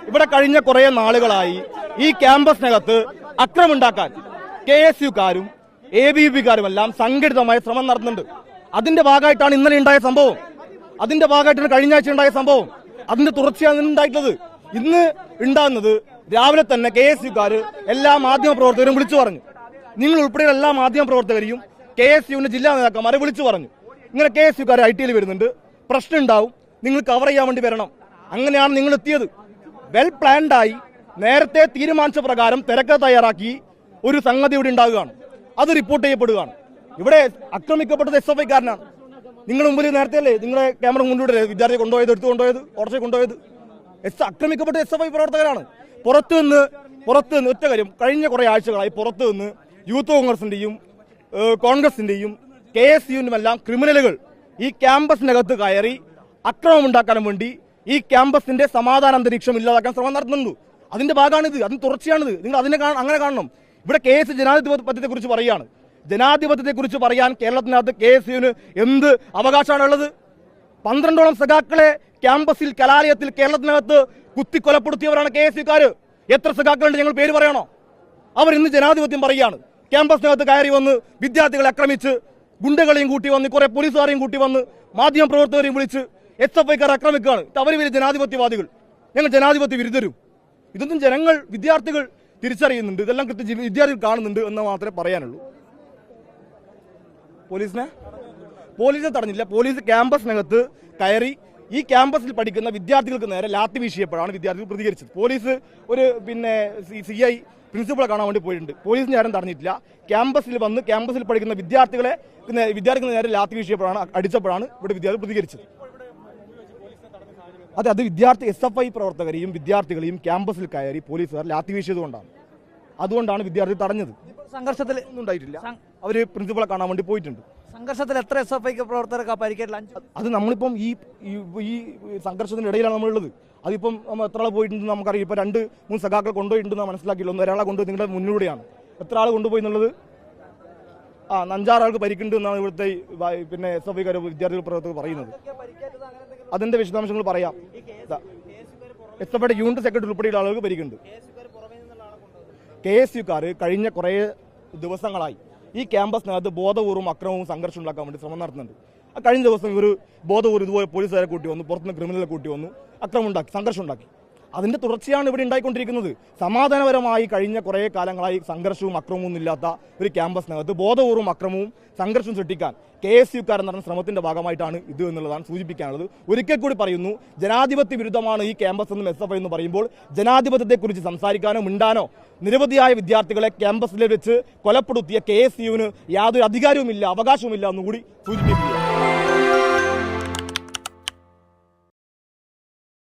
ഇവിടെ കഴിഞ്ഞ കുറെ നാളുകളായി ഈ ക്യാമ്പസിനകത്ത് അക്രമമുണ്ടാക്കാൻ KSUക്കാരും ABVPക്കാരും എല്ലാം സംഘടിതമായ ശ്രമം നടത്തുന്നുണ്ട്. അതിന്റെ ഭാഗമായിട്ടാണ് ഇന്നലെ ഉണ്ടായ സംഭവം. അതിന്റെ ഭാഗമായിട്ടാണ് കഴിഞ്ഞ ആഴ്ച ഉണ്ടായ സംഭവം. അതിന്റെ തുടർച്ചയാണ് ഉണ്ടായിട്ടുള്ളത്. ഇന്ന് ഉണ്ടാകുന്നത് രാവിലെ തന്നെ KSUക്കാർ എല്ലാ മാധ്യമപ്രവർത്തകരും വിളിച്ചു പറഞ്ഞു. നിങ്ങൾ ഉൾപ്പെടെയുള്ള എല്ലാ മാധ്യമപ്രവർത്തകരെയും KSUവിന്റെ ജില്ലാ നേതാക്കന്മാരെ വിളിച്ചു പറഞ്ഞു. ഇങ്ങനെ KSUക്കാർ ITയിൽ വരുന്നുണ്ട്, പ്രശ്നം ഉണ്ടാവും, നിങ്ങൾ കവർ ചെയ്യാൻ വേണ്ടി വരണം. അങ്ങനെയാണ് നിങ്ങൾ എത്തിയത്. വെൽ പ്ലാൻഡായി നേരത്തെ തീരുമാനിച്ച പ്രകാരം തിരക്ക് തയ്യാറാക്കി ഒരു സംഗതി ഇവിടെ ഉണ്ടാകുകയാണ്. അത് റിപ്പോർട്ട് ചെയ്യപ്പെടുകയാണ്. ഇവിടെ ആക്രമിക്കപ്പെട്ടത് SFIക്കാരനാണ്. നിങ്ങൾ മുമ്പിൽ നേരത്തെ അല്ലേ നിങ്ങളെ ക്യാമറ മുന്നിലൂടെ വിദ്യാർത്ഥി കൊണ്ടുപോയത്, എടുത്തു കൊണ്ടുപോയത്, ഓട്ടോറിക്ഷ കൊണ്ടുപോയത്. ആക്രമിക്കപ്പെട്ട SFI പ്രവർത്തകരാണ്. പുറത്തു നിന്ന് ഒറ്റ കാര്യം, കഴിഞ്ഞ കുറെ ആഴ്ചകളായി പുറത്തു നിന്ന് യൂത്ത് കോൺഗ്രസിന്റെയും കോൺഗ്രസിന്റെയും KSUവിനും എല്ലാം ക്രിമിനലുകൾ ഈ ക്യാമ്പസിനകത്ത് കയറി അക്രമം ഉണ്ടാക്കാൻ വേണ്ടി ഈ ക്യാമ്പസിന്റെ സമാധാന അന്തരീക്ഷം ഇല്ലാതാക്കാൻ ശ്രമം നടത്തുന്നുണ്ട്. അതിന്റെ ഭാഗമാണിത്, അതിന് തുടർച്ചയാണിത്. നിങ്ങൾ അങ്ങനെ കാണണം. ഇവിടെ KS ജനാധിപത്യത്തെ കുറിച്ച് പറയുകയാണ്. ജനാധിപത്യത്തെ കുറിച്ച് പറയാൻ കേരളത്തിനകത്ത് KSUവിന് എന്ത് അവകാശമാണുള്ളത്? 12ഓളം സഖാക്കളെ ക്യാമ്പസിൽ കലാലയത്തിൽ കേരളത്തിനകത്ത് കുത്തിക്കൊലപ്പെടുത്തിയവരാണ് KSUക്കാർ. എത്ര സഖാക്കളുണ്ട്? ഞങ്ങൾ പേര് പറയണോ? അവർ ഇന്ന് ജനാധിപത്യം പറയുകയാണ്. ക്യാമ്പസിനകത്ത് കയറി വന്ന് വിദ്യാർത്ഥികളെ ആക്രമിച്ച് ഗുണ്ടകളെയും കൂട്ടി വന്ന് കുറെ പോലീസുകാരെയും കൂട്ടി വന്ന് മാധ്യമപ്രവർത്തകരെയും വിളിച്ച് SFIക്കാർ ആക്രമിക്കുകയാണ്. അവർ വലിയ ജനാധിപത്യവാദികൾ, ഞങ്ങൾ ജനാധിപത്യ വിരുദ്ധരും. ഇതൊന്നും ജനങ്ങൾ വിദ്യാർത്ഥികൾ തിരിച്ചറിയുന്നുണ്ട്. ഇതെല്ലാം കൃത്യം വിദ്യാർത്ഥികൾ കാണുന്നുണ്ട് എന്ന് മാത്രമേ പറയാനുള്ളൂ. പോലീസിനെ തടഞ്ഞില്ല. പോലീസ് ക്യാമ്പസിനകത്ത് കയറി ഈ ക്യാമ്പസിൽ പഠിക്കുന്ന വിദ്യാർത്ഥികൾക്ക് നേരെ ലാത്തി വീശിയപ്പോഴാണ് വിദ്യാർത്ഥികൾ പ്രതികരിച്ചത്. പോലീസ് ഒരു CI പ്രിൻസിപ്പളെ കാണാൻ വേണ്ടി പോയിട്ടുണ്ട്. പോലീസിനെ ആരും തടഞ്ഞിട്ടില്ല. ക്യാമ്പസിൽ വന്ന് ക്യാമ്പസിൽ പഠിക്കുന്ന വിദ്യാർത്ഥികളെ നേരെ ലാത്തി വീശിയപ്പോഴാണ് അടിച്ചപ്പോഴാണ് ഇവിടെ വിദ്യാർത്ഥികൾ പ്രതികരിച്ചത്. അത് SFI പ്രവർത്തകരെയും വിദ്യാർത്ഥികളെയും ക്യാമ്പസിൽ കയറി പോലീസുകാർ ലാത്തി വീശിയതുകൊണ്ടാണ്. അതുകൊണ്ടാണ് വിദ്യാർത്ഥി തടഞ്ഞത്. സംഘർഷത്തിൽ ഒന്നും ഉണ്ടായിട്ടില്ല. അവര് പ്രിൻസിപ്പളെ കാണാൻ വേണ്ടി പോയിട്ടുണ്ട്. സംഘർഷത്തിൽ എത്ര SFI പ്രവർത്തകർക്ക് പരിക്കേറ്റില്ല? അത് നമ്മളിപ്പം ഈ സംഘർഷത്തിന്റെ ഇടയിലാണ് നമ്മളുള്ളത്. അതിപ്പം എത്ര ആൾ പോയിട്ടുണ്ടെന്ന് നമുക്കറിയാം. ഇപ്പൊ 2-3 സഖാക്കൾ കൊണ്ടുപോയിട്ടുണ്ടെന്ന് മനസ്സിലാക്കിയുള്ളൂ. ഒരാളെ കൊണ്ടുപോയി നിങ്ങളുടെ മുന്നിലൂടെയാണ്. എത്ര ആൾ കൊണ്ടുപോയി എന്നുള്ളത് 5-6 ആൾക്ക് പരിക്കുണ്ട് എന്നാണ് ഇവിടുത്തെ SFIക്കാർ വിദ്യാർത്ഥികൾ പ്രവർത്തകർ പറയുന്നത്. അതിന്റെ വിശദാംശങ്ങൾ പറയാം. SFIയുടെ യൂണിറ്റ് സെക്രട്ടറി ഉൾപ്പെടെയുള്ള ആളുകൾക്ക് പരിക്കുണ്ട്. KSUക്കാർ കഴിഞ്ഞ കുറേ ദിവസങ്ങളായി ഈ ക്യാമ്പസിനകത്ത് ബോധപൂർവ്വം അക്രമവും സംഘർഷം ഉണ്ടാക്കാൻ വേണ്ടി ശ്രമം നടത്തുന്നുണ്ട്. കഴിഞ്ഞ ദിവസം ഇവർ ബോധപൂർവ്വം ഇതുപോലെ പോലീസുകാരെ കൂട്ടി വന്നു, പുറത്തുനിന്ന് ക്രിമിനലുകളെ കൂട്ടി വന്നു, അക്രമം ഉണ്ടാക്കി, സംഘർഷം ഉണ്ടാക്കി. അതിന്റെ തുടർച്ചയാണ് ഇവിടെ ഉണ്ടായിക്കൊണ്ടിരിക്കുന്നത്. സമാധാനപരമായി കഴിഞ്ഞ കുറേ കാലങ്ങളായി സംഘർഷവും അക്രമവും ഇല്ലാത്ത ഒരു ക്യാമ്പസിനകത്ത് ബോധപൂർവ്വം അക്രമവും സംഘർഷവും സൃഷ്ടിക്കാൻ KSUക്കാർ നടന്ന ശ്രമത്തിന്റെ ഭാഗമായിട്ടാണ് ഇത് എന്നുള്ളതാണ് സൂചിപ്പിക്കാനുള്ളത്. ഒരിക്കൽ കൂടി പറയുന്നു, ജനാധിപത്യ വിരുദ്ധമാണ് ഈ ക്യാമ്പസ് എന്നും SFI എന്ന് പറയുമ്പോൾ ജനാധിപത്യത്തെക്കുറിച്ച് സംസാരിക്കാനോ മിണ്ടാനോ നിരവധിയായ വിദ്യാർത്ഥികളെ ക്യാമ്പസിൽ വെച്ച് കൊലപ്പെടുത്തിയ KSUവിന് യാതൊരു അധികാരവുമില്ല, അവകാശവുമില്ല എന്നുകൂടി സൂചിപ്പിക്കുക.